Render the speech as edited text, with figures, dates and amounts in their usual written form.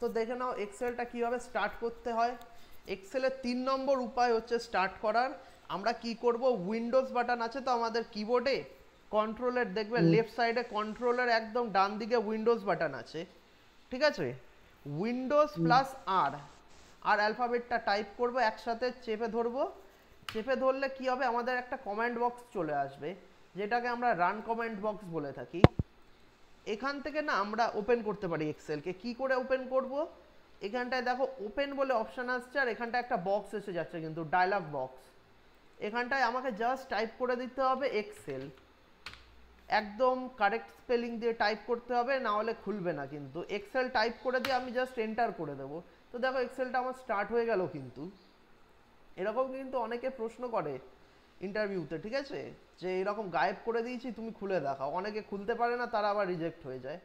তো দেখে নাও এক্সেলটা কীভাবে স্টার্ট করতে হয়। এক্সেলের 3 নম্বর উপায় হচ্ছে স্টার্ট করার। আমরা কি করব, উইন্ডোজ বাটন আছে তো আমাদের কিবোর্ডে, কন্ট্রোলের দেখবে লেফট সাইডে কন্ট্রোলের একদম ডান দিকে উইন্ডোজ বাটন আছে, ঠিক আছে? উইন্ডোজ প্লাস আর অ্যালফাবেটটা টাইপ করব, একসাথে চেপে ধরবো। চেপে ধরলে কি হবে, আমাদের একটা কমেন্ট বক্স চলে আসবে, যেটাকে আমরা রান কমেন্ট বক্স বলে থাকি। এখান থেকে না আমরা ওপেন করতে পারি এক্সেলকে। কি করে ওপেন করব, এখানটায় দেখো ওপেন বলে অপশান আসছে, আর এখানটায় একটা বক্স এসে যাচ্ছে কিন্তু ডায়লগ বক্স। এখানটায় আমাকে জাস্ট টাইপ করে দিতে হবে এক্সেল, একদম কারেক্ট স্পেলিং দিয়ে টাইপ করতে হবে, না হলে খুলবে না কিন্তু। এক্সেল টাইপ করে দিয়ে আমি জাস্ট এন্টার করে দেবো। তো দেখো এক্সেলটা আমার স্টার্ট হয়ে গেল কিন্তু। এরকম কিন্তু অনেকে প্রশ্ন করে ইন্টারভিউতে, ঠিক আছে, যে এরকম গায়েব করে দিয়েছি তুমি খুলে দেখাও। অনেকে খুলতে পারে না, তারা আবার রিজেক্ট হয়ে যায়।